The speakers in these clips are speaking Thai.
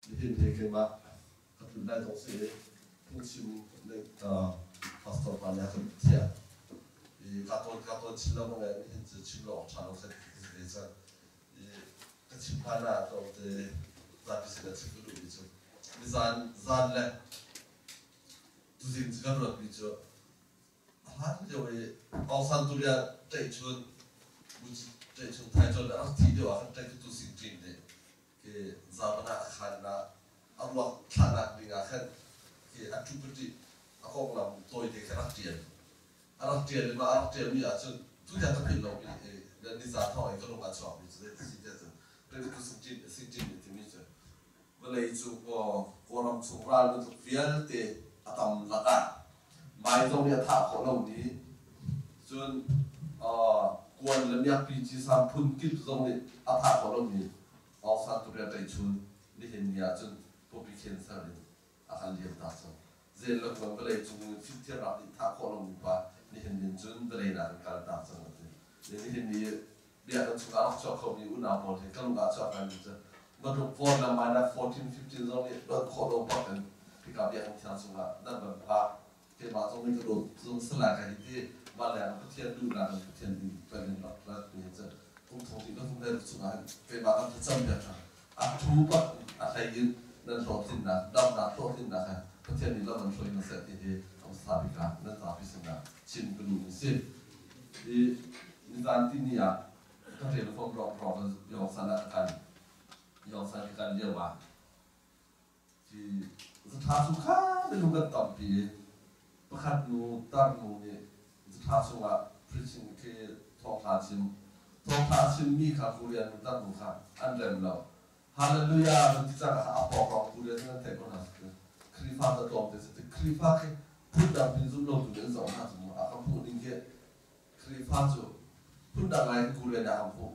นี่เห็นเห็นมาก็ถึงได้ตรงสิ่งนี้ที่ชิมในพาสต้าปาเนี่ยก็เทียการ์ตูนชิมแล้วมันไงเห็นจะชิมแล้วชาโนเซตที่เดี๋ยวก็ชิมพานาตรงที่รับพิเศษชิมก็ดูดิจูมีจานเลยตัวจริงจะก็รู้ดิจูหาที่จะไปเอาสันตุเรียใจชวนบุญใจชวนไทยจนแล้วทีเดียวกันใจก็ตัวสิ่งจริงเลยคือจามันขันนะเอาว่าขันนะดีงาขันคืออันทุกทีเอาของเราตัวเด็กแค่รักเดียนรักเดียนหรือมารักเดียนนี่อาจจะทุกอย่างจะเป็นเราเรื่องนิสัยท่อเองก็ลงมาชอบมีจะได้สิ่งเดียวกันเรื่องก็สิ่งจริงที่มีจะเมื่อไรจู่ก็รำสุรามันจะเฟี้ยนเตะตำละกันไม่ต้องเรียกท่าของเรานี้จนกวนเรื่องนี้ปีที่สามพุ่นกิจตรงนี้ท่าของเรานี้เอาสันตุเรียใจชุนนี่เห็นเนี่ยจนพวกพี่เขียนสารเลยอาการเลี้ยงตาส่งเจนแล้วก็เมื่อไรจู่ฟิตเทียร์รับที่ท่าของเรานี้ป่ะนี่เห็นจนเมื่อไรนะการตาส่งเลยนี่เห็นนี่เดี๋ยวต้องอาชอบเขามีอุณหภูมิก็ลงอาชอบกันจะมาดูฟอนต์มานะ14-15ตรงนี้โดนขอลงปักกันที่กับเดี๋ยวต้องทำส่งละนั่นแบบว่าเกี่ยวกับตรงนี้ก็โดนส่งสลายกันที่มาแล้วก็เทียนดูนะก็เทียนดูเป็นหลักแล้วนี่จะผมทงที่ก็ต้องได้ส่งละเกี่ยวกับการจำแบบนั้นทูบะอะไรยืนนั่นโทษทิ้งนะดำนะโทษทิ้งนะครับก็เทียนนี้เรามันช่วยมาเสร็จที่ต้องสถาปิกานั่นสถาปิสินะชินกระดูกสิที่นิสานที่นี่อ่ะก็เรียนฟอร์มรอบๆยองสนะกันยองสนะกันเรียกว่าที่สถานสุขาไม่รู้กันต่อปีประคัดนูตั้งนูเนี่ยสถานสุขาพริชินคือทองทาชิมมีข้าคุเรียนตั้งนูข้าอันเดิมเราฮาเลลูยามันที่จะอาปอกคุเรียนนั่นแต่ก็น่าสนคริฟ้าจะตอบแต่สุดคริฟ้าคือพูดดังเป็นสุดโลกตัวเองสองหน้าสมมติอาคำพูดนี่คือคริฟ้าจู่พูดดังไงคุเรียนอย่างคำพูด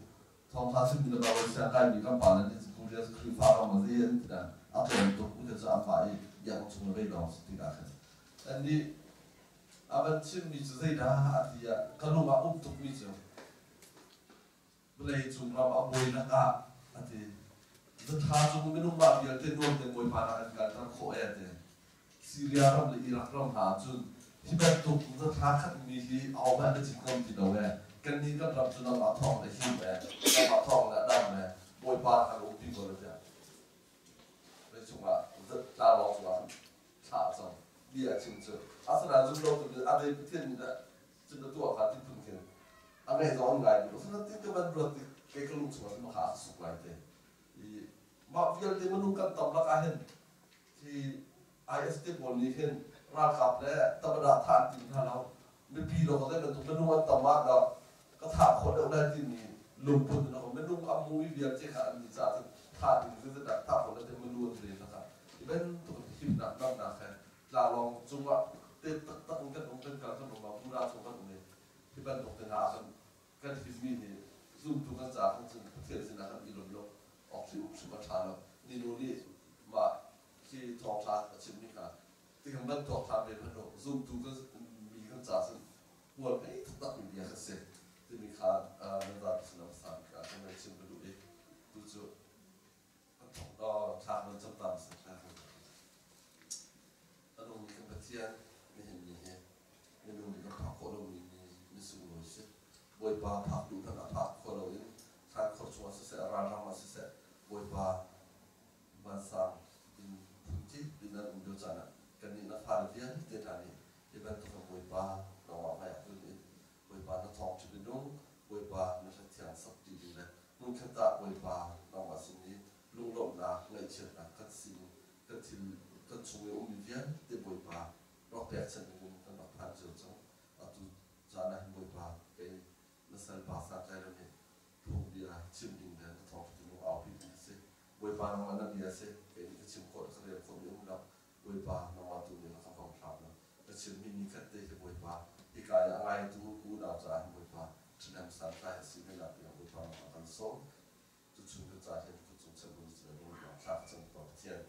ทองทาชิมมีระบายเสียงการมีคำปานนั้นที่คุเรียนคริฟ้าเรามาเรียนที่นั่นอาตัวตัวพูดจะอาศัยอย่างชงเลยลองสติกันอันนี้อาบันชิมมีจุดใดนะอาทิตย์ก็รู้ว่าอุ้มทุกมีจุดเมื่อไรจุดเราเอาบวยนักอาทิตย์จะท้าจุดไม่รู้ว่าเดี๋ยวเต้นรวมเต้นบวยพานักการทั้งโคเอเดซีเรียรำหรืออิรักรำหาจุดที่แบบตุกจะท้าขัดมีที่เอาแบบจะจิตกรรมที่เราเนี่ยกันนี้ก็รับจุดเรามาท่องในหิ้วเนี่ยเรามาท่องและดำเนี่ยบวยพาขัดอุ้มที่คนละเนี่ยไม่จุดว่าจะตาลองว่าขาจังเบี้ยชิมจุดอาสนะจุดเราตัวอะไรเพื่อนเนี่ยจุดตัวขาที่พุ่งขึ้นอะไรร้อนไงอยู่เพราะนั้นที่ก็มันรถเกี่ยวกับลูกสาวที่มาหาสุขไว้เต้มาเวลที่มันนุ่งกันตำลักอาเห็นที่IST บนนี้เห็นราคาและตำราทานจริงท่านเราไม่ปีเราก็ได้มันถูกมันนุ่งตำมาเราก็ถามคนเอาได้ที่นี่ลุงพูดนะผมไม่นุ่งอามูวิเวียนเจ้าขาอันนี้จะทานจริงคือจะถามคนแล้วจะมันนุ่งเลยนะครับเป็นตัวหิมหนักแค่ลาลองจุงว่าเต้ตักกันกันการขนมมาพูดราชกันตรงนี้ที่เป็นตกเป็นหากันฟิสมีนี่ซุ่มตัวกันจากกันจนเทียนสินะกันอีหลงออกสู่สุขชาตินี่นู่นนี่มาที่ทองชาชิมนี่ค่ะที่คำว่าทองชาเป็นขนมซุ่มตัวก็มีกันจากซึ่งหัวไอ้ตักมีเดียกันเสร็จที่มีขามันจะสนับสนุนการทำให้ชิมไปดูอีกดูจุดก็ทางมันจำตามสักการะอารมณ์มีกันเทียนไม่เห็นมีเนี่ยไม่รู้มีกันผักโคโรมีสูงเลยสิบอยปลาผักดูทั้งผักโคโรนี่ทางคนชัวร์เสียรามาเสียบอยปลาบ้านสร้างเป็นพื้นที่เป็นนั่นอุดมจันทร์กันนี่นักพากย์เรียนเด็ดอะไรที่เป็นตัวบอยปลาเราว่าไม่อยากดูนี่บอยปลานักท่องชีวิตนุ่งบอยปลานักเที่ยวสักทีดีเลยนุ่งแค่ตาบอยปลาเราว่าสิ่งนี้ลุงหลงนะไม่เชื่อนะกัดสิ่งกัดที่กัดช่วยอุ้มเวียนที่บอยปลาเราเปลี่ยนชั้นนึงตั้งแต่ผ่านเจ้าจังอาตุจานะบอยปลาเป็นนักศึกษาสายใจเราเนี่ยพวกเดียชิมดินเดินท้องที่นุ่งเอาพิธีเสบอยปลาน้ำมันเดียเสเป็นชิมคนเขาเรียกคนยุ่งเราบอยปลาน้ำมันตัวนี้เราทำความชอบนะแต่ชิมมินิคัตเต้ที่บอยปลาที่กายอะไรตัวกูดาวจ่ายบอยปลาฉันทำสารใจสิ่งนี้แหละที่บอยปลาน้ำมันส่งจุดชุนกระจายให้ทุกจุดเชื่อมบุญเชื่อมบุญชาติจังต่อเทียน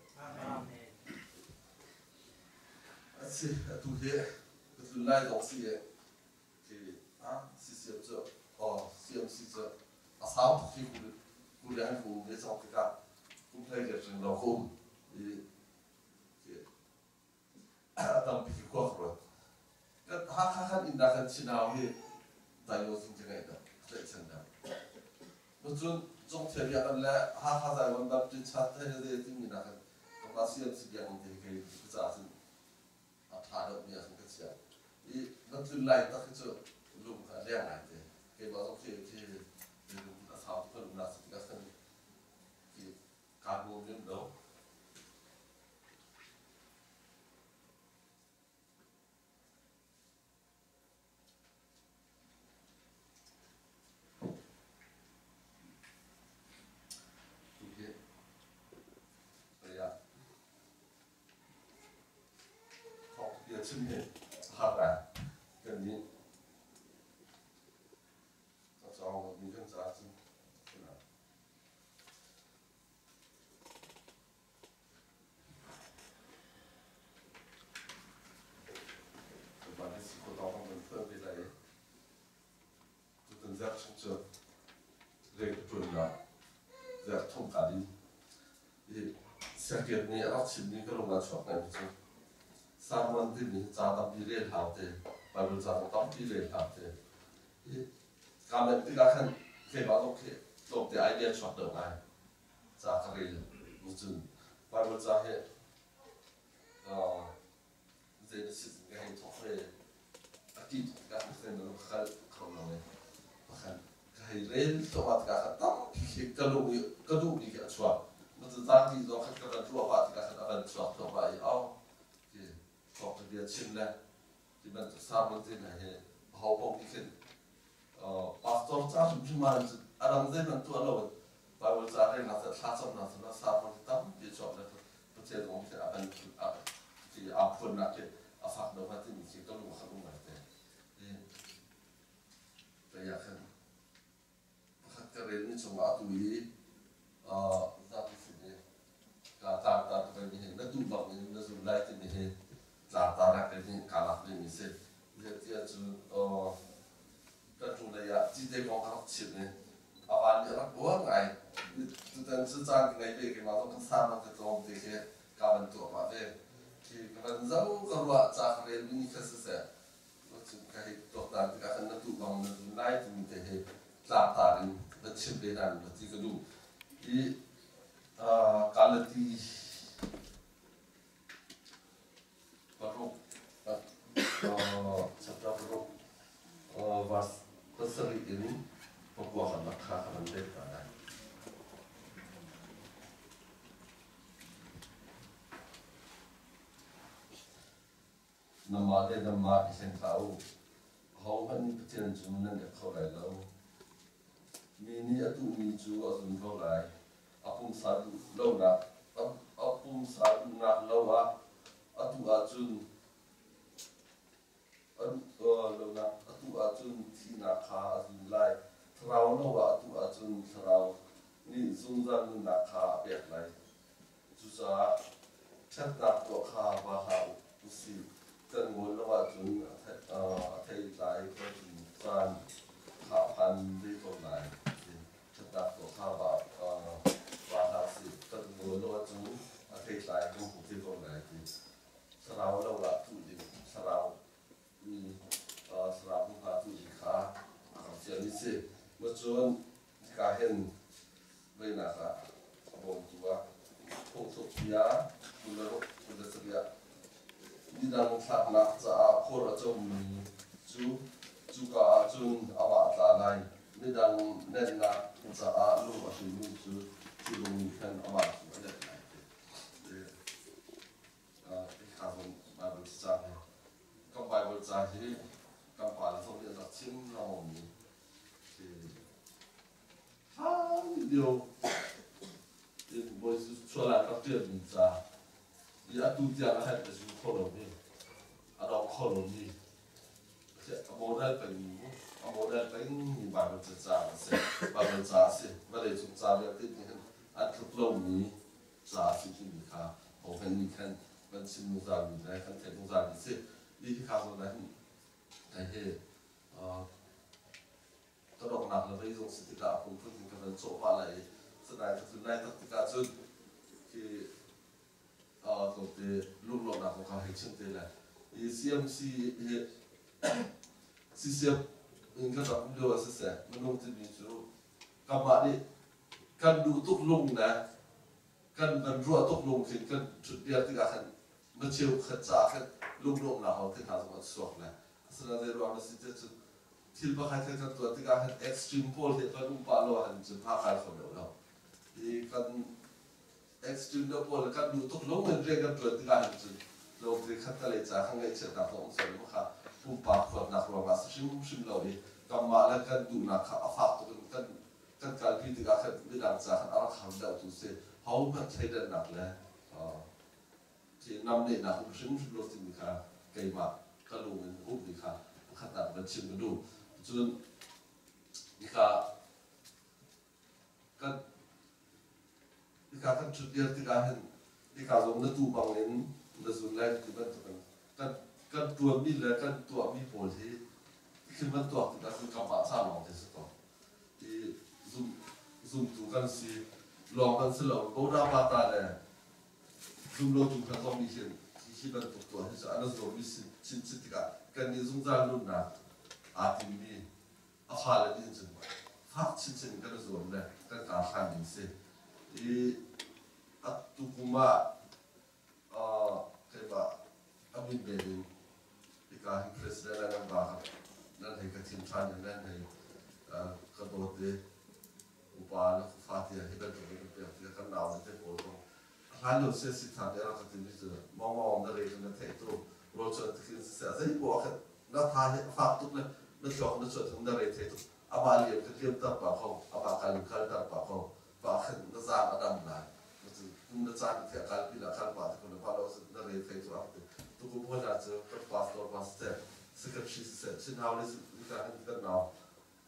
สิตัวเหี้ยก็คือไล่ตรงสิคือสิเสียบเจอเสียบสิเจออาสาวที่กูเรียนกูเรียนสองที่กับกูเพลย์เกิดเราคุ้ม tam pi ko ro ha ha in da kan chinau hi diagnosing jangai da sai chan da no chun jong the ya kan la ha za wan da ti chat the de ti mi na kan ko ma sian si ya on de ke za sin a tha da mi ya kan ka sia I no chun lai ta ke chu lu ka le ngai de ke ba so ke ke lu ka sa ko lu na si ka san ki ka bo min do 층에 하가 근데 저거 민정 자지 그만해서 고다운은 더비라에 어떤 자 진짜 레그 존나 자 통까지 이 세계니 아침니 그런 거 좋아하는 거죠 Someone didn't start up the real house, but was out of the real house. Comment the Gahan came out okay, so the idea shot the line. Zachary Mutun, why was I here? The system going to play a kid got the same of Colonel. He railed so what got a dump, he Kalubi got swap. But the Zaki don't have to draw about the Gahan swap to buy out. Talk to the chin thì mình sao mình thế này họ cũng đi khen pastor cha chúng mình adam dây mình tua lâu Bible cha đây là sẽ sát xong là nó sao mình tâm đi chọn được có thể cũng sẽ ăn thì áp phun lại cái phát đầu thì mình chỉ có đủ không phải thế thì bây giờ khen cái này như chúng ta tùy ra cái gì cả ta cái này nó tụi bằng nó dùng lại thì này là ta ra cái gì cả là cái gì sẽ bây giờ chú cái chúng này à chỉ để con học chữ này à bạn nhớ là bố ngày từ từ từ trang cái này về cái mà nó cũng sao nó cái trong cái cái vấn đề mà về thì cái vấn đề cái loại trang cái mình phải sẽ nó chỉ cái tổ đàn cái nó tụ bằng nó tụ lại thì mình thấy là ta đến nó chụp lên đàn nó chỉ có đủ thì cái là thì baru setelah baru was terseri ini pembuahan makha kandet pada nama isen tahu hau kan petian junan ya kau lai lau mini atu miju asun kau lai apung sadu lau na apung sadu na lau atu ajun lona atu ajun tina kha ajun lai thrau no atu ajun thrau ni zungzan na kha pek lai chu sa chat na to kha ba ha usi tan ngol lo ajun thei lai ko jun tran kha pan de to lai chat na to kha ba ha si tan ngol lo ajun thei lai ko pu to lai Sarau lâu là tụi gì sarau sarau cũng là tụi gì khá học chuyện như thế mà chọn cả hiện bây là cả bông tua không thuộc bia bùn đất bia đi đang tháp nát ra khô ra trong mình chú cả chun awa ta này đi đang nên là ra lu ở trên mình chú lu mình khen awa chú ở đây Bible cha các Bible cha thì các bạn thông điệp đặc trưng là một thì điều thì mỗi số là các chuyện mình cha thì tu tiên là hết cái số khổ lắm đi đó khổ lắm đi modelเป็นBible cha sẽ Bible cha sẽ và để chúng ta biết cái ăn thực lâu ní cha sẽ thì mình khá hầu hết mình khenมันชิมนุสามีได้ขั้นเทนุสามีสิที่ข้าวนั้นไอ้เห่ตลกหนักเลยที่ส่งสติกาผมพูดถึงกันโซ่อะไรสดายก็คือได้ตัดติกาจุดคือ ลูกหลานของเขาให้เชื่อเตละCMC CCM อินก็ต้องดูว่าเสียมันลงที่มีสูกำมาดิกันดูตุกลงนะกันรัวตุกลงขึ้นกันจุดเดียวที่กันมันเชี่ยวขัดจากกันลูกหลานเขาที่ทำมันสวกนะส่วนในรวมสิ่งที่ที่บางครั้งกันตัวที่กัน extreme pole ที่กันปาโลหันจุดภาคการคนเดียวเราที่กัน extreme pole กันดูตุกลงมันเรียกกันตัวที่กันจุดโลกที่ขัดทะเลจากข้างในเชิดนักลงส่วนมันค่ะปุ่มปากคนนักลงมาชิมเราดิกำมาแล้วกันดูนักข้าฝากตัวกันการพิจารณาไม่ดังจากอันอาคารเดาตุเสเขาไม่ใช่เดินหนักเลยที่นำเนี่ยนักชิมรถที่มีค่าเกี่ยมากระลุงมันอุ้มมีค่าขนาดมันชิมกันดูจนมีค่ากันจุดเดียวที่การเห็นมีค่าตรงนั้นตัวบางเงินนั่นส่วนแรกที่มันตัวกันตัวมีเลยกันตัวมีโพลที่คือมันตัวที่การคือกำมาสร้างหลังที่สุดที่ซุ่มตัวกันสิลองกันสิลองก็ได้มาตาเลยซุ่มเราตัวกันต้องมีเช่นที่มันตัวที่จะอันนั้นเรามีชิ้นที่กันนี่ซุ่มจานรุ่นนะอาทิตย์มีอาคาเลยนี่จริงฟักชิ้นกันส่วนเลยกันการขันนี่สิอัตุกุมาเกี่ยวกับอามินเบลินที่การให้ประธานาธิบดีนั่นให้กับทีมชาตินั่นให้กระโดดอุปาลฟาติให้เป็นตัวเป็นเปลี่ยนที่กันดาวในเทปโอต้องหลายลูกเสียสิทธิ์ทางเดียวกันที่มีจะมองนั่นเลยนั่นเทปตัวโรเจอร์ที่คือเสียใจบอกกันนักทายฝากทุกเลยนักจอกนักจดทั้งนั่นเลยเทปตัวอาบาลีก็เทียมตับปากเขาอาบาการลุกขึ้นตับปากเขาปากขึ้นนักจางอดัมนายนักจางที่อาการพิลาขันปากที่คนพาเราสุดนั่นเลยเทปตัวทุกคนพูดอาจจะก็ปาสตัวปาสเตปสกัดชีสเสร็จชิ้นเอาเลยสิการที่กันเรา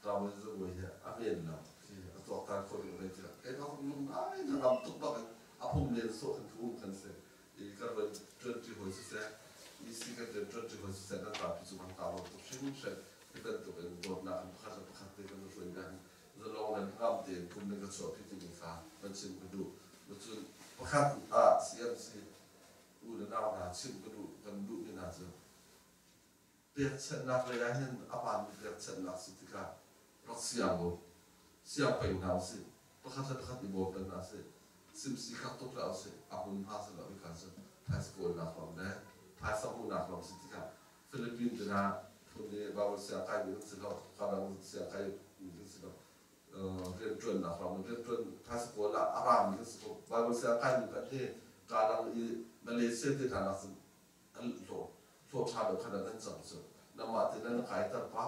เราเลยจะรู้ว่าอาเมนเราที่ตัวการคนอะไรที่เขาลุงไอ้ถ้าเราตุกบักอาพุ่มเรียนโซ่กันทุ่มกันเสร็จอีกการเป็นจนที่หัวสุดเสร็จอีสิ่งกันจนที่หัวสุดเสร็จนั่นตามพิจุบันตามเราตุกชิ้นเสร็จที่เป็นตัวเป็นโดดหนักพักพักเตะกันช่วยกันจะลองกันข้ามเตียงคุณนึกก็ชอบพิจิตรฟ้ามันชิมกันดูมันจนพักเสียงสิอู่แล้วน่าชิมกันดูกันดูนี่น่าจะเปียกเช่นนักเลยนะเห็นอาบานเปียกเช่นนักสุดที่การรักเสียงบ่เสียงเป็นหนาวสิพักอีโบเป็นหนาวสิซิมสิขัดตุกแล้วสิอาบุญพาสแล้วอีกครั้งสิพายสกุลนักลองนะพายสมุนนักลองสิที่การฟิลิปปินส์นะคนนี้บางเสียงใครมีสิเรากำลังเสียงใครมีสิเราเรียนจนนักลองเรียนจนพายสกุลละอารามมีสิบางเสียงใครมีประเทศการดังมาเลเซียที่ฐานะสิโลชาแบบขนาดนั้นจังสิน้ำมาที่นั่นขายตะปะ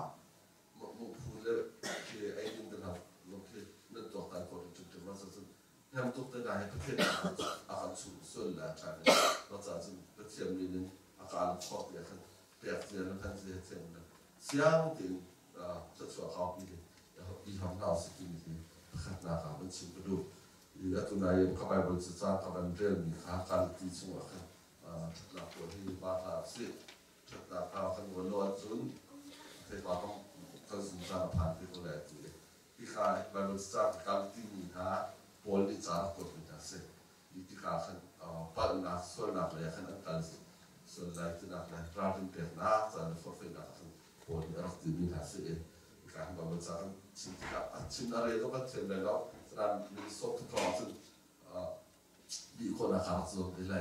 มุกพูดเลยที่ไอ้ดินตะนับลงที่นั่นตัวการคนจุดมาสักยามตุกตะได้ประเทศอาการสูงส่วนละกันเราจะจึงประเทศมีนึงอาการครอบเดียวกันเปรียบเทียบแล้วกันเสียเทียมนะเสียงถึงจะช่วยเขาปีทำเราสกินที่ขัดหน้าขามันชิมกระดูกอีกตัวไหนเข้าไปบนสร้างเข้าไปเรื่องมีขาการตีช่วงกันหลักตัวที่บ้านเราสิชัดตาขาวกันวนล้วนจุนเทปต้องก็สุ่มสร้างผ่านที่ตัวแรกตัวที่ขายไปบนสร้างการตีมีขาบอลที่จาร์กดเป็นจังเซ่ที่ขาขันปั้นนักส่วนนักเลยขันอันกันส่วนแรกที่นักเลยราดินเปียกนักจานฟอร์เฟนักขันบอลที่รักตีมีขาเซ่การบนสร้างชิ้นที่ขาชิ้นอะไรต้องกันเช่นเดียวกันสร้างมีโซ่ทุกครองซึ่งมีคนอาคารส่วนที่ไหน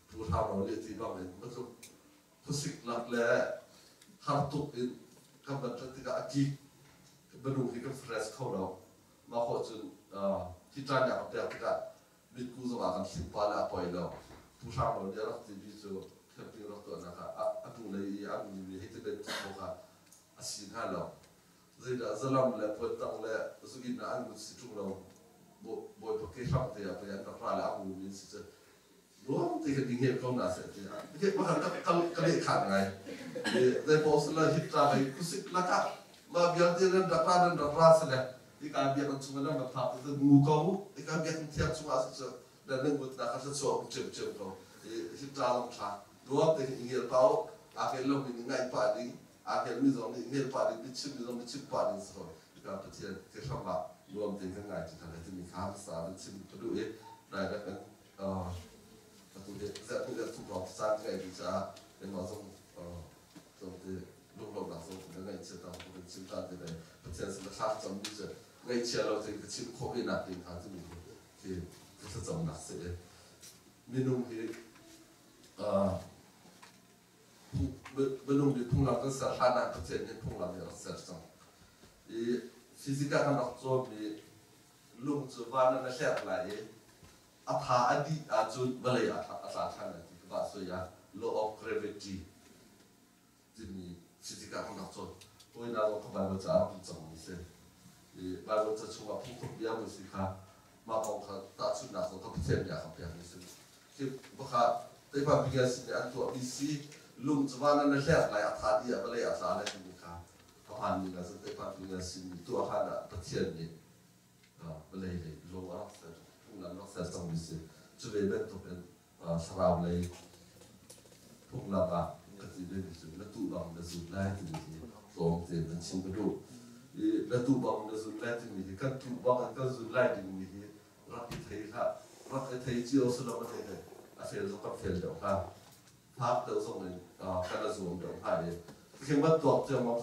ผู้ทำเราเรียกที่บ้างเลยมันก็ผู้สิกหลักแหละหาตุกอินกับมันจะติดอากีบรรลุที่กับเฟรชเข้าเรามาขอจนที่จานอยากเปลี่ยนกันมีกูจะมากันสิบปาละปล่อยเราผู้ทำเราเรียกรักที่วิจูแคมปิ้งรักตัวนะครับอันดูเลยอันมีให้ที่เป็นตัวค่ะอาศินห้าเราจะลำเลยปวดตังเลยสุกินอันมุสิจุงเราบ่อยพวกเขาทำเดียบไปยันกับปลาละอันมีสิจะรู้ว่าที่กันยิ่งเห็นเขาหนาเสียทีนะเห็นว่าเขาเลี้ยขาดไงในโพสต์เลยฮิตราไปกุศิกละกันมาเบียดเดินดักราสเลยที่การเบียดกันช่วงนั้นมาพาไปดูงูเขาที่การเบียดเทียบช่วงนั้นจะเดินเรื่องบุตรนะครับจะช่วยเจ็บเขาฮิตราลงชารู้ว่าที่ยิ่งเห็นเขาอาเกลลงมีง่ายป่านี้อาเกลมีตรงนี้เห็นป่านี้มีชิบป่านี้สิครับที่การไปเที่ยวที่ชอบมารวมถึงง่ายที่ทำให้ที่มีข้าวสารชิมไปดูได้กันตัวเด็กจะทุกอย่าง sang cái gì cha cái nó giống thì lúc đầu là giống cái ngày chia tao cái chim ta thì này bây giờ là khác giống như thế ngày chia lâu thì cái chim khó bị nạt tiền hàng thì mình thì cái giống nạt sẽ mình nung thì bên nung thì phun làm cái sản phẩm nào bây giờ nên phun làm cái sản phẩm thì physical kan nak so mi lung chu van na hlet lai a tha adi a chu balai a tha than ti ba so ya law of gravity ti mi physical kan nak so oi na ko ba ba cha pu chang ni se i ba ba cha chu wa pu ko bia mu si kha ma ko kha ta chu na so ko pen ya kha pya ni se ki ba kha te ba bi ga si an to bi si lung chu van na hlet lai a tha di a balai a tha lai ni khaผ่านนี่ก็จะได้ผ่านนี่ก็สิ่งตัวข้าน่ะประเทศนี้ไม่เลยโลกรักษาพวกนั้นรักษาต้องมีสิ่งจะเป็นเป็นตัวเป็นสลาวเลยพวกเราก็จะได้มีสิ่งและตู้บังและสุดแรกที่มีสองเจ็ดเป็นชิ้นกระดูกและตู้บังและสุดแรกที่มีกันตู้บังกันสุดแรกที่มีรักที่ไทยครับรักที่ไทยเจียวสลาวประเทศเลยอาเซียนก็เฟลเดี๋ยวครับภาพเดี๋ยวส่งเลยการกระทรวงเดี๋ยวผ่านเลยเขียนว่าตัวเจ้ามัน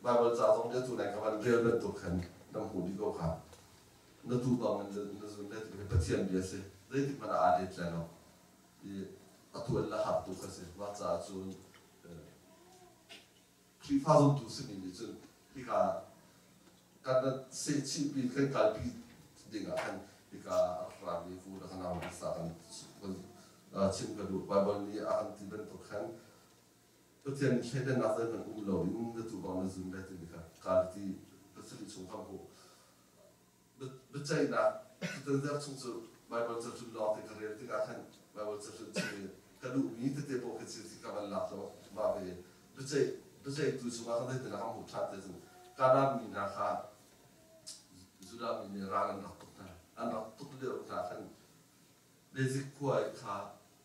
บางวันจะต้องจะถูกไหนกับมันเรียนเป็นตัวขันน้ำหูดีก็ครับนั่นถูกบางมันจะส่วนได้ที่เป็นปฏิญาณเบียสิได้ที่มันอาดีใจเนาะตัวละหับตัวกันสิว่าจะจนคลิปฟ้าจนตัวสิ่งนี้จนที่การเสียชีวิตกันการปีดิ่งอ่ะกันที่การรักมีฟูแล้วกันเอาที่สากันชิมกระดูกบางวันนี้อาหารที่เป็นตัวขันประเทศนี้ใช้ได้นับได้เป็นเรายิ่งจะถูกเอาในส่วนได้ที่นี่ครับการที่ประเทศชงคำพูไม่ใช่นะที่จะชงสุดไม่ว่าจะชุนล้อที่กระเรียนที่การไม่ว่าจะชุนชีวิตกระดูกมีที่เตะโปกที่ที่การหลับแล้วมาไปไม่ใช่ตัวชงว่าเขาได้แต่ละคำพูดชัดแต่สุดการนั้นมีนะครับสุดามีเนี่ยร่างนักตุกนะอันนักตุกเดียวกันเบสิกควายขา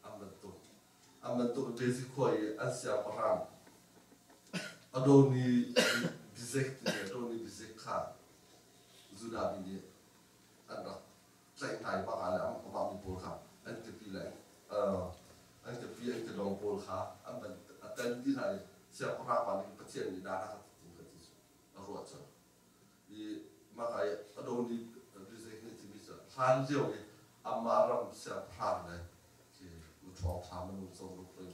อันนั้นตุกมันตัวเบสิกควายอันเสียปรามอโดนีบิเซกเนี่ยอโดนีบิเซกขาจุดาบิเนี่ยอันนั้นใจไทยบ้างอะไรอันก็บางมีโพลขาอันจะปีแรงอันจะปีอันจะลองโพลขาอันเป็นอันเต้นที่ไทยเสียปรามวันนี้ประเทศนี้น่ารักจริงๆที่สุดอร่อยจังอีมาใครอโดนีบิเซกนี่ที่มีสุดทานเดียวเนี่ยอามารัมเสียปรามเลยชอบทำมันส่งลูกเลย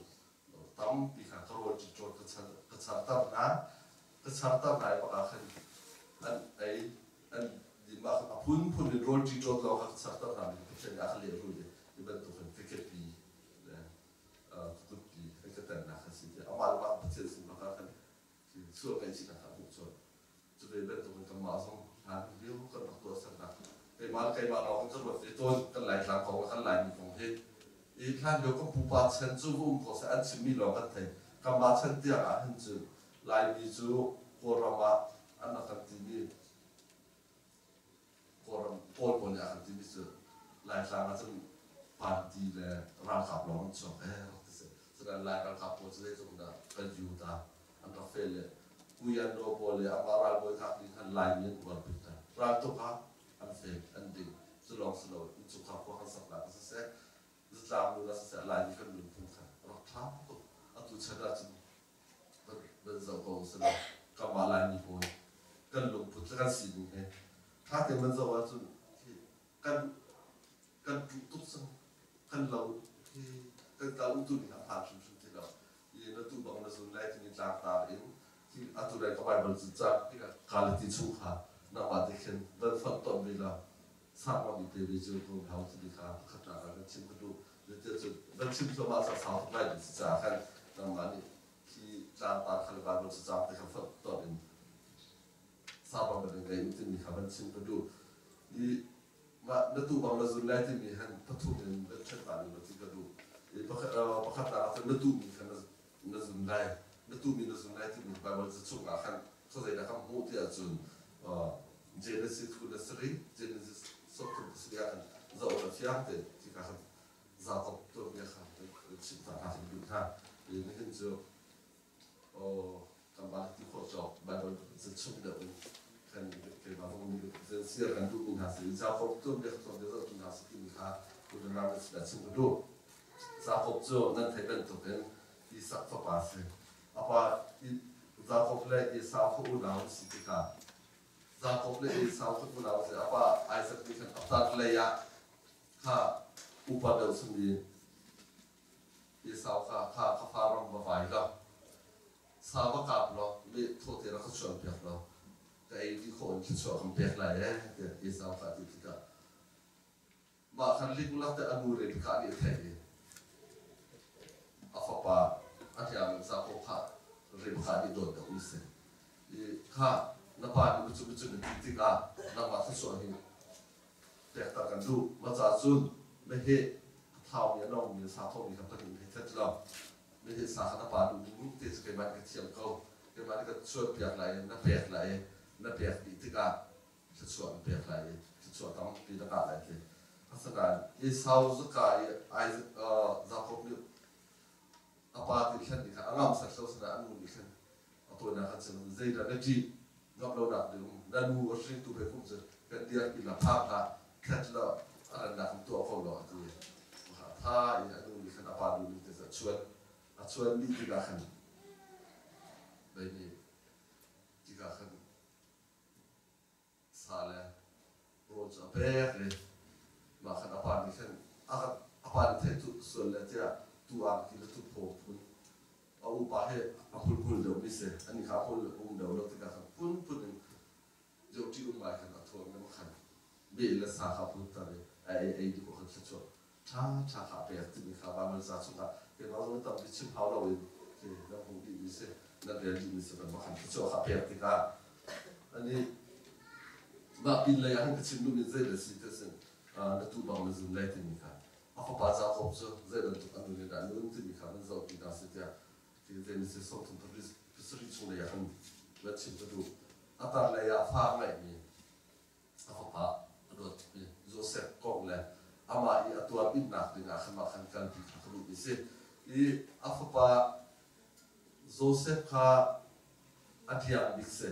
ตั้มปีขาเขาโรยจุดกระชับตั้มนะกระชับตั้มไหนบ้างกันอันดีมากพุ่นโรยจุดเรากระชับตั้มนะมันเป็นอะไรรู้ดิที่เป็นตัวเป็นฟิกเกอร์ปีนะทุกปีฟิกเกอร์แต่นะคือสิ่งที่เอามาแล้วมาเป็นสิ่งที่กันที่ส่วนเป็นสิ่งที่ทำบุญส่วนจะเป็นตัวเป็นกรรมส่งทางเรื่องกันตัวสักนะใครมาเราคนสรุปในตัวกันหลายครั้งของกันหลายมีของที่อีกท่านเดียวก็ผู้บาดเจ็บจูบุ้มก็จะอันชิมีหลอกกันเถอะกำบาดเจ็บเดียวอันจูลายมีจูโครามาอันนั้นกันที่มีโครามโพลคนอย่างที่มีจูลายครั้งนั้นจะปาดีเลยร่างขับร้อนชอบที่สุดแสดงลายร่างขับโพลจะได้ตรงนั้นเป็นยูตาอันนั้นเฟลเลยกุยันโดโพลเลยอามาราโบยขับนี่ท่านลายมีนวันพิจารร่างตัวครับอันเฟลอันดิ่งสโลว์จุกขับพวกขันสับหลังเสียจามดูแลเสียลายมีกันหนึ่งพุ่งขันรักท้าปุ๊บอัตุชนะจึงเป็นเจ้าของสนกำมาลายมีพุ่งกันลงพุ่งกันสิ่งนี้ถ้าแต่มันจะว่าจึงกันทุกสิ่งกันเรากันเราตุนี่ครับผ่านชุมชนที่เราอีนั่นตุบางนั่นส่วนแรกที่มีจางตาเองที่อัตุไรก็ไปบนจุดจ้าที่การที่ชุ่มขาหน้าบ้านที่เห็นดันฝันตอนเวลาสร้างมามีเตวิจูของเขาที่ดีครับขนาดนั้นชิมก็ดูเดี๋ยวจะดันชิมสมาสักสาวไม่ดีจ้ากันนั่นมันนี่ที่จางตาขันบานบนจุดจ้าที่เขาฝันตอนนี้สร้างมาเป็นไงมันจะมีครับดันชิมก็ดูอีมาณตัวบางส่วนแรกที่มีหันพัฒนาเป็นเช่นต่างๆที่ก็ดูอีประคับตาที่ณตัวมีขันณส่วนแรกณตัวมีณส่วนแรกที่มีบางจะช่วงขันเขาใส่นะครับหูที่อาจจะGenesis คุณสรี Genesis สมคุณสรีอันจะเอาเสียงเตะที่เขาจะต้องตัวเมียครับชิมตาหาสิ่งดูท่านี่นี่คือจะกำบังที่เขาจบแบบว่าจะชุ่มเดือดกันเกี่ยวกับตรงนี้จะเสียกันดูมีหาสิ่งจะเขาตัวเมียตัวเดียวตัวหาสิ่งที่มีค่าคุณนำไปแบบชิมกันดู Jacob jo nan thai ben to pen I sak fa pa se apa Jacob le Esau ko unaw si tika Jacob le Esau ko unaw se apa Isaac ni kan atat le ya ha upa do sumi Esau ka farong ba vai la sa ba kap lo me tho te ra ko chon pe lo kai di ko ki cho kam pe la Esau ka ti tika ma kan li kula te anu re ka ni thai apa atiam sa ko kha re kha di do da use kha na pa ni chu ni ti ka na ma sa so hi te ta kan du ma cha chun me he thao ni no ni sa tho ni ka pa ni he tet lo me he sa na pa du ni te ke man ka chiam ko ke man ka chu pya lai na pya ti ka sa so pya lai sa tam pi da ka lai te asana Esau zaka ai Jacob ni apa ti khan di kha angam sa so sa anu ni khan ato na khan chen zai da ji ngam lo na de na nu wa shin tu be kum ze kan dia ki la pha ka khat la ara na kum to ko lo ti ha tha I anu ni khan apa du ni te sa chuan ni ti ka khan be ni ti ka khan sa le ro cha pe le ma khan apa ni khan apa ni the tu so le tia tu am ki tu po pun au pa he apul do mi se ani kha pul do lo te ka pun jo ti ma khan atho me khan be la sa kha pun ta re ai di ko khan cho cha kha pe ti mi kha ba mal sa chu ka ke ma zo ta bi chim hao lo ke na hong di mi se na de di mi se ba khan cho kha pe ti ka ani ba pin la ya han ka chim lu mi ze le si te sen na tu ba ma zum lai te mi ka ako pa za ko so ze ben to anu ne da nu ti mi ka na zo ki da se tia ki ze mi se so to ris pisri chu le ya han la chim to du atar le ya fa mai ni ako pa do Joseph ko le ama I atua bin na ti na khan ma khan kan pi ka ru bi se I ako pa Joseph ka atia bi se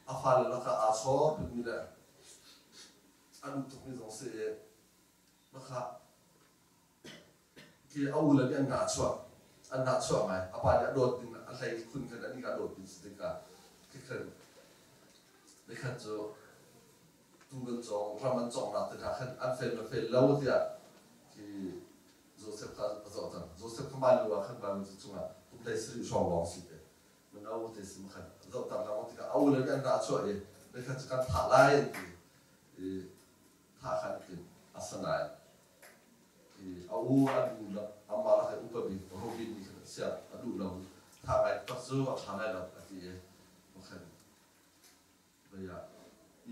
afa la ka a so bi mi da anu to mi zo se ma kha ki awula ni an na chua mai apa ni adot din a hlai khun kan ani ka dot din se ka ki khan jo tu gan chong raman chong na te ka khan an fel lo tia ki Joseph ka ma lu khan ba mi chu nga tu play sri shong long si te man awu te sim khan zo ta na ti ka awula ni an na chua e le khan ka tha lai ti tha khan tin asana awu adu la amala ka upabi robin ni kan sia adu la tha mai ta zo wa khana la ati e mo khan baya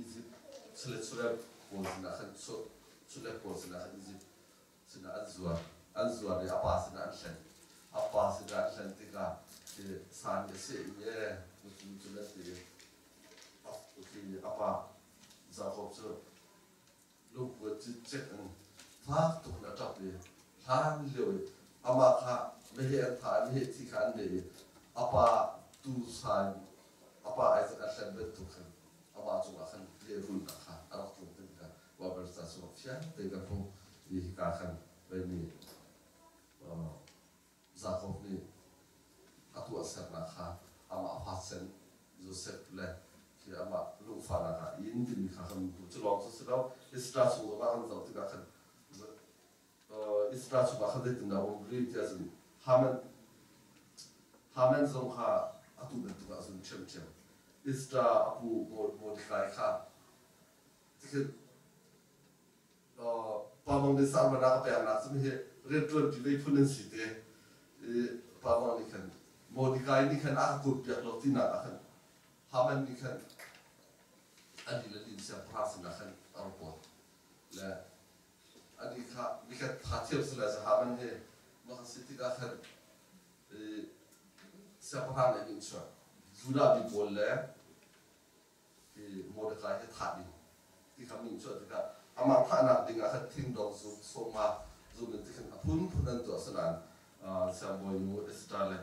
Egypt sele sura ko na khan so sule ko na khan Egypt sina azwa de apa sina an ti ka san de se ye mutu la ti apa za ko so lu ko ti check phá tục là trọc đi phá liều ama kha me he tha me he ti khan de apa tu san apa ai sa san bet tu khan ama chu khan le run na kha ara tu te ka wa ber sa so fia te ka po I ka khan be ni za ko ni atu asar na kha ama fa sen Joseph le ki ama lu fa na ka in din kha khan tu long so so istra su ba khan zo ti ka khan Isra chu ba khade tin da om ri tia zin hamen zong kha atu ben tu ga zun chem Isra apu mo kai kha tikhe pa mong de sa ma na ka pa na sum he red road di lei phunen si te pa mong ni khan mo di kai ni khan a ku pya lo tin na khan hamen ni khan ani la din sa pras na khan airport la ani kha bikat khatir sila sahaban he makasiti ka khan saphan ne bin chwa zura bi bolle ki Mordecai he thadi ti khamin chwa ka ama thana dinga khat thing dong su soma zubin ti khan apun punan to sanan samboy mu estale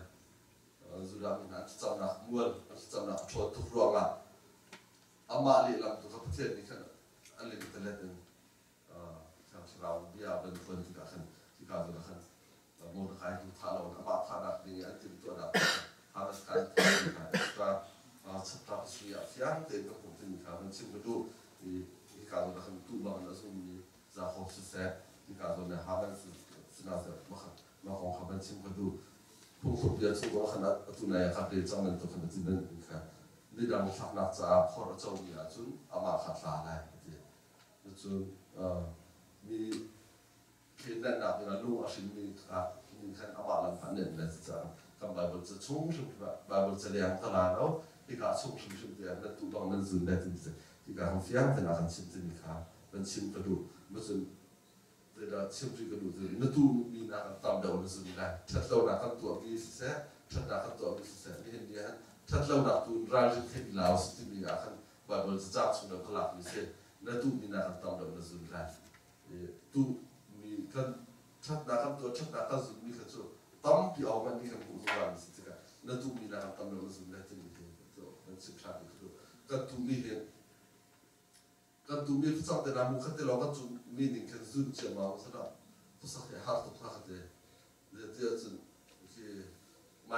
zura min an chawna mual chawna thot tu ronga ama li lam tu ka phethe ni khan ali talen rau bia ben pun ti ka khan ti ka zo khan โมดขายดูท่าเราอาบท่านักนี่อันที่ตัวนักหาราชการที่ขายก็ชัดตาสุยาฟิอันเต็มกับผมที่มีข่าวมันชิมก็ดูมีข่าวเราทำตู้บ้านเราซึ่งมีจากของสุดแซ่มีข่าวเราเนี่ยหาบันสนาเสมาของหาบันชิมก็ดูผู้คนเดียวซึ่งว่าขนาดตัวไหนครับเดี๋ยวจะมันตัวขนาดที่นั่นมีข่าวนี่เราทักนักจะพอเราจะมีจุนอามาขัดลาได้จุนมีเขียนแนะนำอย่างลูกอาชีพมีครับมีขั้นอามาลังพันเนี่ยนะจะคำไบเบิลจะชุ่มชุ่มไบเบิลจะเลี้ยงตลาดแล้วที่การชุ่มชุ่มชุ่มเดียวนั่นตัวต้องนั่นซึมได้จริงๆที่การทำเฟี้ยงแต่ละการชิมจะมีครับเป็นชิมกระดูกมันจะเวลาชิมกระดูกจะนั่นตัวมีนักตามเดานั่นซึมได้ชัดเราหนักตัวมีเสียชัดหนักตัวมีเสียนี่เห็นดีฮะชัดเราหนักตัวรายละเอียดลาวสที่มีขั้นไบเบิลจะจับสุนัขหลักมีเสียนั่นตัวมีนักตามเดานั่นซึมได้ตัวมีขั้นชัดหนักตัวชัดหนักซึมมีขั้นตัวตั้มที่เอามันมีขั้นผู้ทุกวันสิครับนั่นตัวมีนักตามเดานั่นซึมได้ที่มีตัวนั่นสิบชาติตัวกันตัวมีเห็นกันตัวมีผู้สังเกตนามุขเตลกันตัวมีหนึ่งขั้นซึมเชื่อมาว่าสนะผู้สังเกตหาตัวพระเตเดี๋ยวจนคือไ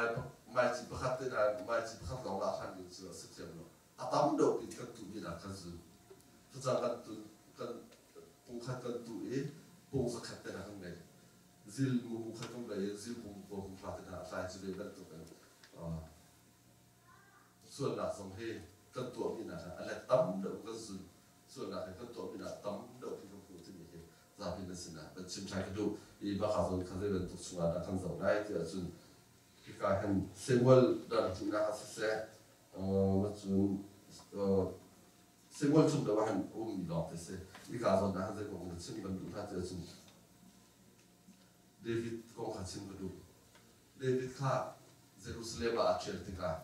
ม่จีบขัดเตนะไม่จีบขัดลองละขันอยู่เชื่อสิบเชื่อมาอาตั้มเดาเป็นกันตัวมีนักขั้นซึมผู้สังกันตัวกันปุ่งขัดกันตัวปุ่งสักขัดเตนะข้างในซิลมุขขัดข้างในซิลปุ่งปุ่งขัดเตนะใส่จุดเด่นกันตัวกันส่วนหลักสมเหตุกันตัวมีนักอะไรตั้มเดากันซึมส่วนหลักกันตัวมีนักตั้มเดาที่เขาพูดที่นี่จะเป็นลักษณะเป็นชิมชายกระดูอีบ้าข้าวต้มข้าวเย็นตุกชงาดักขันเสาได้ที่จุนที่การเห็นเซวลดันจุนนะครับเสียว่าจุนเซวลจุนเดี๋ยวว่าเห็นมีหลอกที่เสียที่การส่วนนั้นจะคงจะชิมกันดูถ้าเจอจุนเดวิดคงขัดชิมกันดูเดวิดข้าเยรูซาเล็มอาเชิญที่การ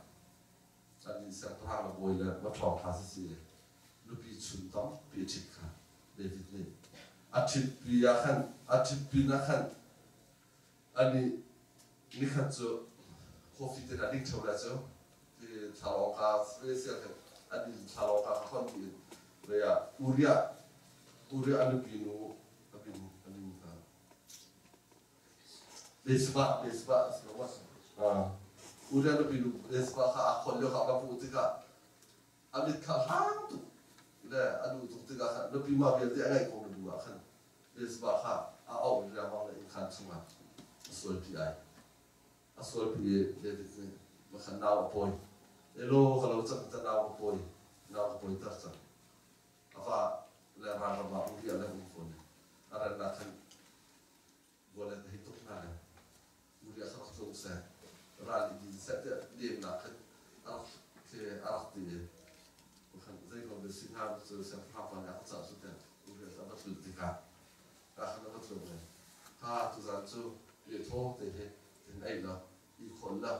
อันนี้เสียงพระเราบ่อยเลยว่าทองพาสิสิลูกพี่ชุนตั้มพี่ชิดข้าเดวิดนี่อาทิตย์ปีอาขันอาทิตย์ปีนักขันอันนี้นี่ขันจะโคฟิเตนัดดิ้งเท่าไรเจ้าที่ทารองคาเฟสเนี่ยอันนี้ทารองคาข้าวปีเรียอุริยอันนี้ปีนู้อันนี้ครับเลสบะสโลวัสอุริยอันนี้ปีนู้เลสบะข้าคนเลี้ยงข้ากับผู้ติกาอันนี้ข้าห้ามตุเนี่ยอันนี้ตุติกาขันแล้วปีมาเบียดอะไรคงดูอ่ะขันเลสบะข้าเอาเรื่องมาเลยขันสมาส่วนพี่ไอส่วนพี่เด็กนี่มาขันนาวปอยโลเขาเราจะขันนาวปอยตัดจังว่าเรื่องราวมาอุริยอะไรของคนอะไรนักขันวันนี้ให้ทุกนายอุริยเขาต้องเสียรายดีเสร็จเดียมนักขันคืออาร์ตีขันใจเขาเป็นสิ่งที่เราจะเสียภาพวันนี้เขาจะสุดเนี่ยอุริยเขาต้องสุดที่กันขันเขาต้องเลยถ้าทุกท่านจูเลี้ยงท้องเตะถึงไอ้เราอีกคนละ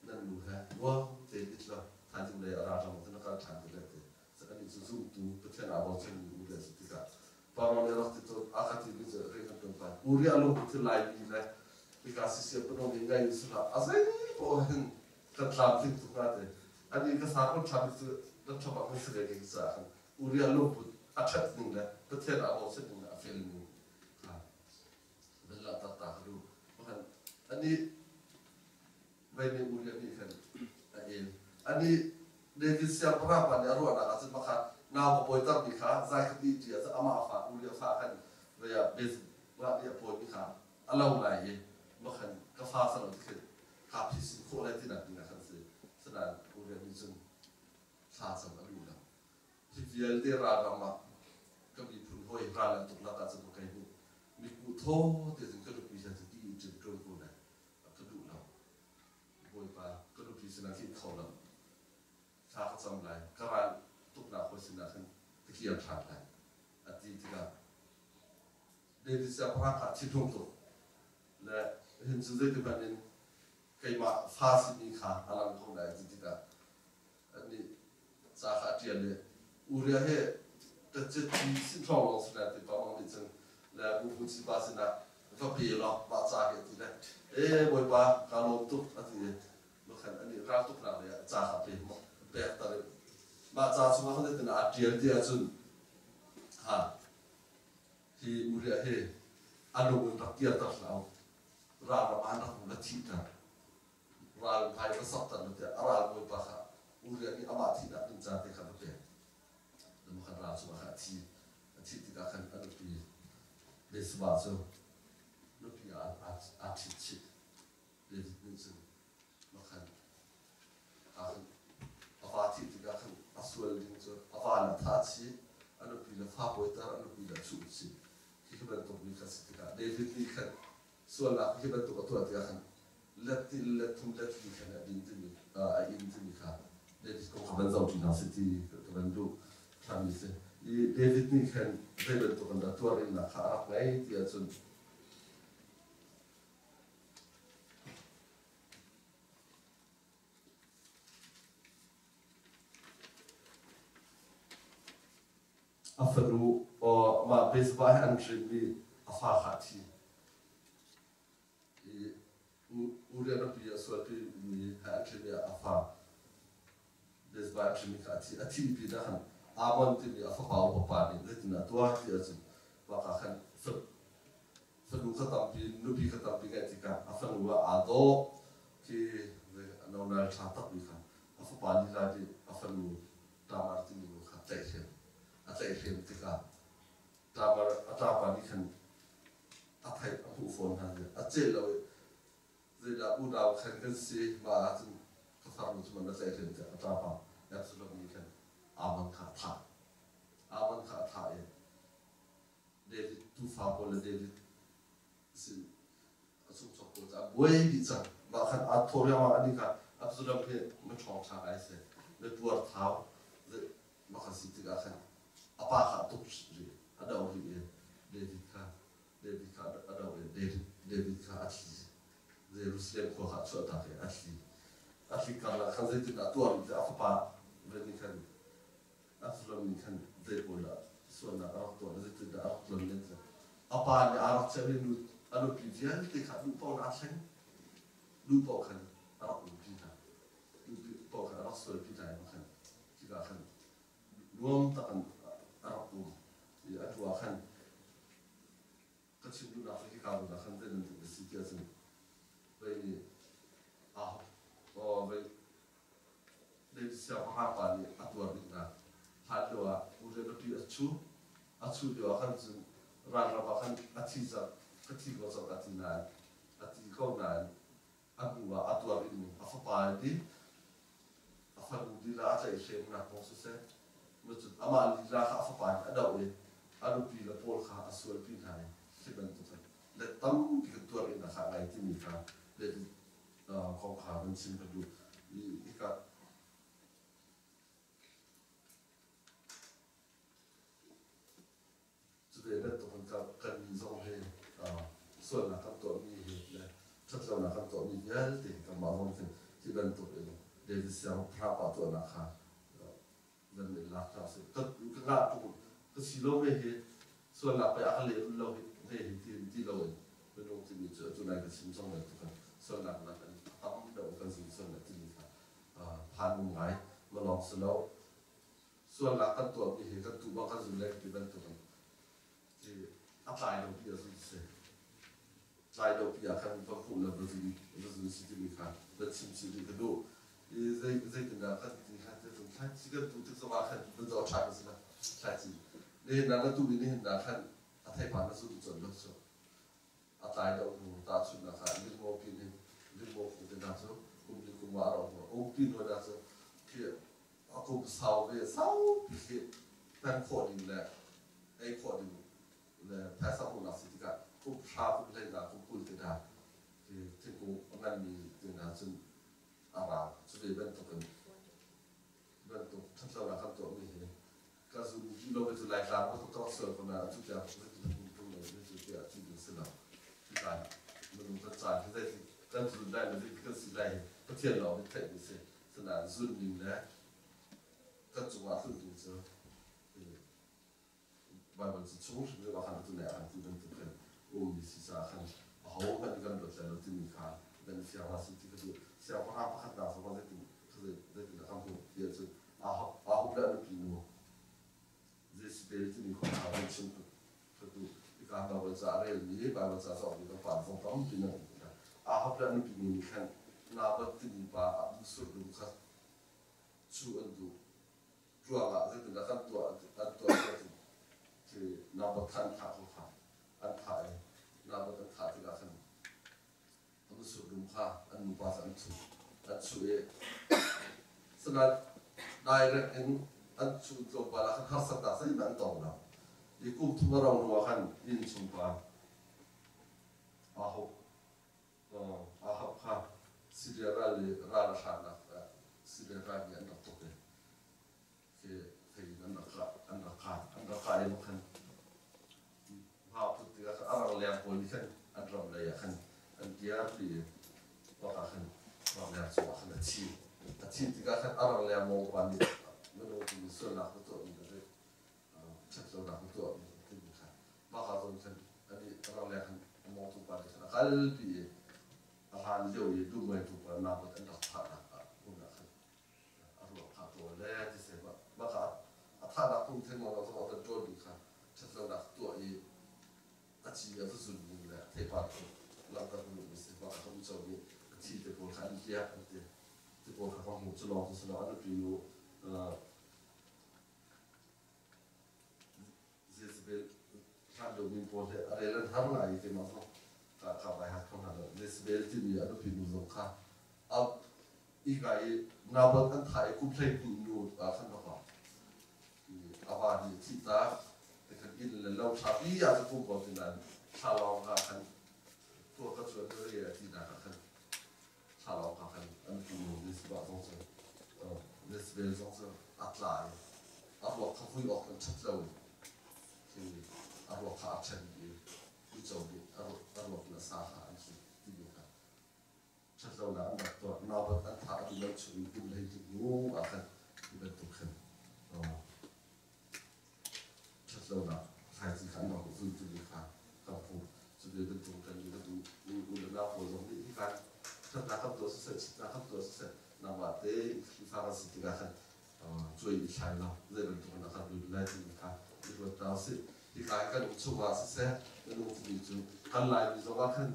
นั่นรู้แค่ว่าเตะดิละทานถึงเลยอะไรเราถึงนักการทานถึงเลยสักอันนี้จะสู้ตัวประเทศอาบอลเช่นอุริยสุดที่กันพอเราเนี่ยเราติดตัวอาคาติมิจะเรื่องกันไปอุริยลงไปที่ไลน์นี่เลยพิการสิเสียปนองยังไงสุดละอาศัยพอเห็นกันทำสิ่งทุกอย่างเลยอันนี้ก็สามารถทำสิ่งนั้นทำอะไรไม่ได้กี่สักอุริยลงไปอาชัดหนึ่งเลยประเทศอาบอลเช่นหนึ่งอาเฟลหนึ่งเป็นหลักต่างๆดูเพราะฉะนั้นอันนี้ไม่ในอุริยนี่กันอันนี้เดวิดเซียนพระพันธ์เนี่ยรู้ว่านะครับซึ่งมาค่ะนาวปอยตั้งมีค่ะใจคดีเจียจะอามาฝากอุริยฝากกันเรียเบสว่าเรียปอยมีค่ะอะไรไหนมาค่ะก็ฟ้าสนุกขึ้นขับที่สิ่งโคอะไรที่นั่นนี่นะครับสนานอุริยนี่จึงชาสมรู้แล้วที่เวียลเดราดามาก็มีพุ่นห้อยราลันตุกนักการสมุกไก่บุมีกูโทษแต่ถึงกระดูกพิเศษที่จึงตรงกูนะกระดูกเราบอยปากระดูกพิเศษที่เขาเราชาเขาจำไรกระไรตุกนักคนสินะขึ้นตะเกียบขาดไรอดีตที่เราเดี๋ยวจะพาขาดที่ตรงตัวและเห็นจุดเด่นที่เป็นใครมาฟาสิมีขาอะไรของไหนจริงๆกันอันนี้สาขาเจียนเลยอุริยะเฮแต่จะที่สิ่งที่เราลองสุดที่ประมาณนี้จึงและบุคคลที่บาสินะก็เปลี่ยนละบาจากเหตุที่บอยปาการลงทุกอันนี้ลูกขันอันนี้รักทุกนาเลยจากเปลี่ยนแปลกตาเลยบาจากสมัยเขาเป็นอาเจียนที่อาจุนที่อุริยะเฮอารมณ์รักเกียรติเรา ราเราอ่านเราละทีนะราไทยก็สับตันแต่ราโวยปะค่ะอุเรียนนี่อามาทีนะเป็นจานที่ขันเปลี่ยนแล้วมันขันราสมาขันทีที่การขันอันนี้เดสบาโซลูกพี่อาทิตย์ชิดเดวิดนิลสันมาขันอาฟาที่การขันอาสวลดิงโซอาฟาละทัดชีอันนี้ละฟ้าป่วยตาอันนี้ละชูชีที่เขาเป็นตัวมีขั้นสิทธิ์การเดวิดนี่ขันส่วนหลักที่เป็นตัวที่ขันเล็ดที่เล็ดทุ่มเล็ดที่ขันอินที่มีอินที่มีค่ะเดวิดก็เขาเป็นเจ้าที่นาสิที่เขาเป็นลูกทำมิเซเดวิดนี่ขันเดวิดตัวกันตัวเองนะค่ะอะไรที่อาจจะอัฟรูมาเบสบายอันทรีมีอาฟาขัดที่อุเรียนปีอาสวดปีมีอันทรีมีอาฟาเบสบายอันทรีมีขัดที่อาทิตย์ปีนะฮันอามันที่มีอาฟาเผาปานี่เรื่องนั้นตัวที่อาจจะว่าขันฟรูขัดตั้งปีนูปีขัดตั้งปีไงที่กันอาฟรูว่าอาโตที่เราหน้าชาตักปีกันอาฟาปานี่ลาดีอาฟรูตามอาร์ติมีลูกขัดใจเช่นอาศัยเพียงที่การตามมานี่ขันอาศัยผู้ฝนหันเลยอาเจเราเวลาอุดาวขันกันสิมาถึงก็ฟังมุสมันอาศัยเพียงแต่ตามมาแล้วสุดท้ายนี่ขันอามันขาดถ่ายเดวิดตูฟ้าบอลเดวิดสิสุดท้ายก็จะบวยดิจังมาขันอาทอริยามาอันนี้กันอับสุดท้ายเพื่อมันช่องทางไอ้เสในปวดเท้ามาขันสิทธิ์กันขันอาปาขาตุกรีอาดาวรีเดวิดค่ะอาดาวเดวิดค่ะอัตลีเยรูซาเล็มก็ขาดชั่วตาเกอัตลีกันละขันเจตินาตัวนี้อาปาเวนิคันอัฟลมิคันเดบุลาส่วนนั้นอาตัวนี้เจตินาอัฟลมินอาปาเนี่ยอารักเชลินุอนุพิจารณ์ที่ขาดลูกเป้าหน้าเช่นลูกเป้าขันอารักลูกพิจารณ์ลูกเป้าขันอารักส่วนพิจารณ์ขันที่การขันรวมตั้งอารักลูกที่อันว่าขันก็ชิมดูนักที่การดูนักขันเดินในสิ่งที่สิ่งไปไปเด็กเสียงภาพปานี่อัตัวบินนะหาเดี๋ยวอุเรนปีอัชูเดี๋ยวขันจึงร้านเราขันอัติจักก็ที่ก็จะอัตินานอัติเข้านานอันว่าอัตัวบินอัฟปาดีอัฟดูดีละอาจจะเชื่อมนักมองสุดเส้นมันจุดอามาลีลาข้าอัฟปาอันดาวเออันปีละโพลข้าอัศวรปีนหายที่เป็นตัวเล็ดตั้มที่ตัวเองนะข้าไงที่มีข้าเล็ดของข้าเป็นสิ่งที่ดูอีกก็จุดเด่นตัวมันก็มีสองเหตุส่วนหลักตัวมีเหตุและถ้าส่วนหลักตัวมีเยอะที่กับมาลงที่เป็นตัวเองเดี๋ยวจะเสียงพระปาตัวนะข้าเป็นหลักการสิ่งก็ง่ายปุ๊บก็สิโลไม่เหตุส่วนหลักไปอาเลรุเราเหตุที่เราเป็นองค์ที่มีจุดไหนก็ชิมช่องไหนทุกคนส่วนหลักนั้นตั้มเดิมกันสิ่งส่วนไหนที่มีค่ะผ่านมุมไหนมาลองสโลส่วนหลักกันตัวมีเหตุกันตัวบางกันสุดเล็กที่เป็นตัวที่อัพไลน์เราพี่สุดเสียไลน์เราพี่อยากให้บางคนเราเป็นสิ่งที่มีค่ะเป็นสิ่งที่กระดูزي كنا خدت خدت سجلت وتكسب خد بدو شعب سنا شاتي ليه نانا تو بيني هنا خد أتاي بانا سو تجول سو أتاي لو تاسو نخا ليمو بيني ليمو فوتنا سو كم وارو بينو نا سو كي أكو بساو كي تان كودين لا أي كودين لا تاسا هو نفسي تكا كم شاب لا نا كم كل تدا كي تكو أنني تنا سنอาสุดเป็นตัวทั้งตัวละขั้นตัวมีเหตุการสุ่มที่เราไปจุดไล่ตามก็ต้องเสิร์ฟมาทุกอย่างไม่จุดตรงไหนไม่จุดที่ที่ดูสินะที่การมันต้องจ่ายที่ได้ที่การจุดได้หรือที่การสิ่งใดก็เทียนเราไม่แข็งดิสิสนานสุ่มหนึ่งนะก็จุดว่าสุ่มหนึ่งเจอบางวันจะชุ่มชื้นบางครั้งตัวไหนอันที่เป็นตัวเป็นมีศีรษะขั้นเขาเป็นการหลุดจากเราที่มีค่าเป็นเสียงว่าสิ่งที่เขาดูเสียงว่าพระขันดาวสมบัติได้ถึงคำพูดเดียวจะอาหุบแล้วนึกดูเจสเปริตมีคนหาเป็นชิ้นก็ดูอีกการเราจะอะไรนี้บางวันจะสอบอีกฝ่ายสองต้องปีนึง ahap la nu pini kan nabat tini pa abu sur du kha chu andu tua ga ze da kan tua ke nabat kan tha ko kha an tha e nabat an tha ti ga kan abu sur du kha an nu pa san chu e sana direct an chu to pa la kan har sa ta sai ban tong na i kum thuma rong ro kan in chum pa ahop ahap kha sidia rali rala khana sidia rali an to ke an kha e kan ha put ti ga arang le po ni kan an ram le ya kan an dia pri wa ka kan wa le so wa kan chi ti ga kan arang le mo pa ni no no ti so na ko to ni de chat so na ko to ni kan ba ka zo kan ani arang le kan mo tu pa ni kan kal pi han leo ye du mai tu pa na ba tan da pha na ka ku na kan arwa ka to le ti se ba ka a na kum theng mo to ta to du ka chat so na to ye a chi ya su ni la te pa to la ta ku ni se ba ka mu so ni chi te ko kan ya te ko ka mu chu lo so na a pi yo Jezebel kan do min po le are lan har na i te ma so ka ba ha kon ha Jezebel ti ni a do pi mu zo ka a i ga i na ba kan thai ku play ku nu a kan ba apa ni kita dekat in le lau tapi ya tu pun kau tidak salah kan tu kan suatu dia tidak kan salah kan antu ni sebab tu ni sebab tu atlai apa kau pun orang cakap jadi apa kau akan dia jauh dia apa nak sah antu tidak kan cakap lah anda tu nabat antara dua curi pun lagi tu akan dibentukkanเราแบบใครสิขันเราก็ฟื้นจุดนี้ค่ะกับผมจุดนี้เป็นตัวกันอยู่กับดูอุลนาโผล่ตรงนี้ที่การถ้านักขับตัวเสร็จนักขับตัวเสร็จนำมาเตะที่ฟ้าสิทธิ์กันช่วยใช้เราเรื่องเป็นตัวนักขับดูแลจุดนี้ค่ะที่เราดาวสิที่การกันช่วยว่าเสร็จแล้วดูที่จุดกันลายมีสว่าขึ้น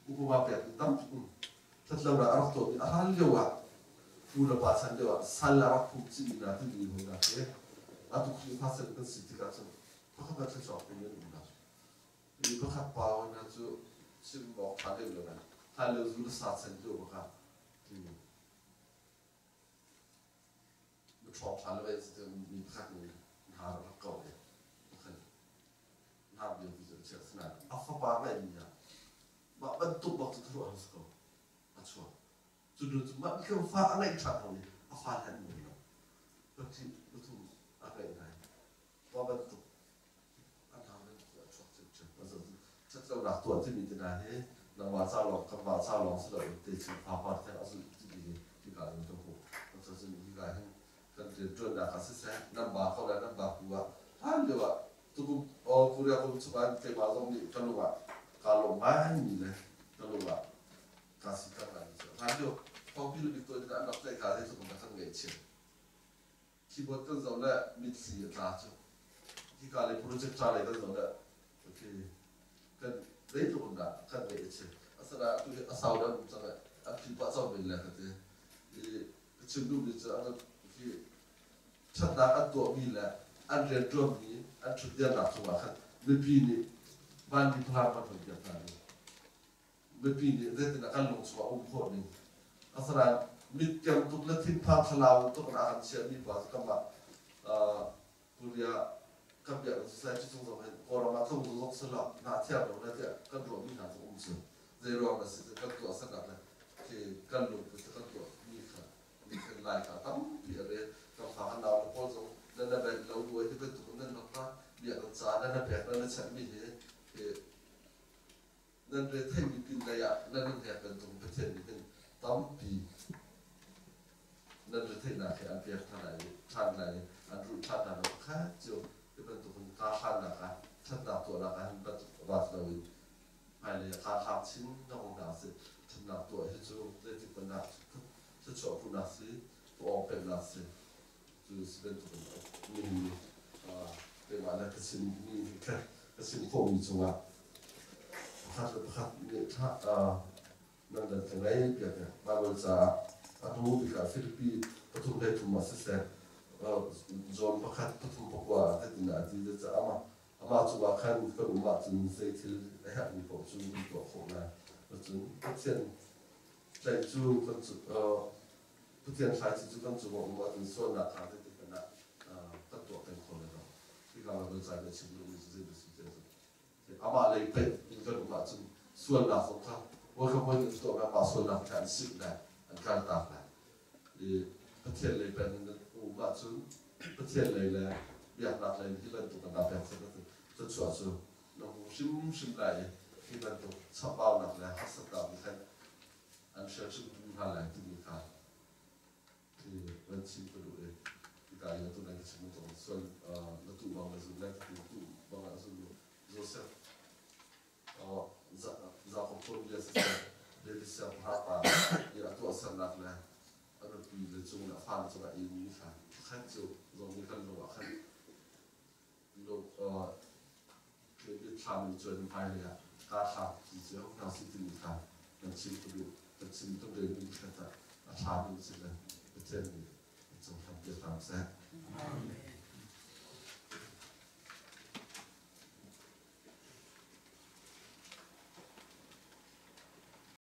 อุปมาเปลี่ยนตั้มถ้าเราได้รับตัวนี้อะไรเดียวอ่ะอุลปาสันเดียวอ่ะสันละรักผู้จีนนะที่ดีหัวนะเอ๊ะอาตุคีฟ้าเสร็จเป็นสิทธิ์กันเพราะเขาเป็นสอบเป็นเรื่องนี้นะมีพระขับเปล่านะจู่ชิมบอกท่านเรื่องนั้นท่านเรื่องรู้ศาสตร์เส้นจู่พระขับที่มันชอบท่านเลยจะมีพระขับมีหาพระเก่าเลยพระขับหาเรื่องที่จะเชื่อสนาอัฟฟ้าไม่มีอ่ะมันตุบบอกตุทั่วทั้งสกุลอัชัวจู่ดูจู่มันคือฟ้าอะไรชัดตรงนี้อัฟฟ้าแทนหมดเลยบางทีมันถูกอะไรไงว่ามันตุเราหลักตัวที่มีตัวนั้นเนี่ยนำมาสร้างหลอกกับมาสร้างหลอกสลายติดสิ่งภาพที่เอาสิ่งที่ดีที่การเป็นตัวผู้เราจะสิ่งที่การให้กันเดินจนได้การศึกษานำบาเข้าแล้วนำบาหัวท่านเดียวทุกคนผู้เรียนคนสุภาพที่มาตรงนี้กันรู้ว่าการลงมาให้มีเลยกันรู้ว่าการศึกษาการท่านเดียวพอพี่รู้ตัวที่การนับใจการที่ทุกคนทั้งเงี้ยเชื่อคีย์บอร์ดก็จะเนี่ยมีเสียงตาจุที่การเรียนโปรเจกต์อะไรก็จะเนี่ยโอเคkan itu pun dah kan begitu. Asal tu asal dah macam apa pasal bila kata. Kecil dulu itu anak ki cerita atau bila anda job ni anda dia nak semua kan. Lebih ni bandi pelapar tu dia tadi. Lebih ni dia tidak kan long semua umur ni. Asal mit yang tu letin pak selau tu kan akan siap ni pas kamu kuliah kapya saya itu semua orang macam tu orang selap nak tiap orang dia kan dua minggu nak umur zero orang sih kan tu asal kan ke kan lu tu kan tu ni kan lain kan tam biar dia kan faham lalu pun so dan ada lalu dua itu kan tu dan apa biar kan sah dan apa dan macam ni ke dan dia thay bikin gaya dan dia kan tu betul ni kan tam pi dan dia thay nak ke apa yang thang adu thang nak kacauเป็นตัวคนการขันนะครับชัดดาบตัวนะครับเป็นวัดเลยภายในการทำชิ้นน้องนาสิชัดดาบตัวที่จะได้ที่เป็นนักจะชอบผู้นักสิตัวเป็นนักสิคือเป็นตัวมีเป็นอะไรก็ชิ้นมีแค่ก็ชิ้นโคมีจังหวะพัดเนี่ยถ้าใน นั่นแต่ไงเปียกเนี่ยมาบนสาอันนู้นกับฟิลิปปินส์ปฐุมได้ทุ่มมาเสียโซนพักปฐุมปกว่าที่ดินอาทิตย์จะอามาจุว่าขันก็อุมาจุนเซติลไอ้หันผมจุนตัวของนะจุนเช่นใจจูคนจุผู้เทียนสายจุกันจุอุมาจุนส่วนหนักขาดที่เป็นหนักก็ตัวเป็นคนเลยเนาะที่เราเป็นใจในชีวิตเราจะได้สุดๆอามาเลยเป็นก็อุมาจุนส่วนหนักของเขาว่าเขาไม่ตัวแบบมาส่วนหนักการสิ่งใดอันการตามได้ประเทศเลยเป็นอุมาจุนประเทศเลยแหละอยากหนักเลยที่เป็นตัวกันตามแบบคนนั้นจะช่วยช่วยน้องชิมเลยที่เป็นตัวชอบเอาหนักเลยฮัสตามีแค่อันเชื่อชื่อมีพลังที่มีค่าที่เป็นชิมก็ดูเลยที่การยังตัวนั้นชิมตัวส่วนนักตุบางส่วนนักตุบางส่วนโจเซฟzaของเรียนเสียเรียนเสียพระป่าอยากตัวสนับเลยอันนั้นปีเลยจงละฟันจงละอินนี่ค่ะขั้นจูลงมีขั้นลงขั้นลงคือทำจนภายในการทำที่เจ้าเราสิ่งที่มีค่าเป็นสิ่งที่ดูเป็นสิ่งที่ต้องเดินมีค่าแต่ทำนี่สิ่งนั้นเป็นเช่นนี้จงทำเพื่อทำแท้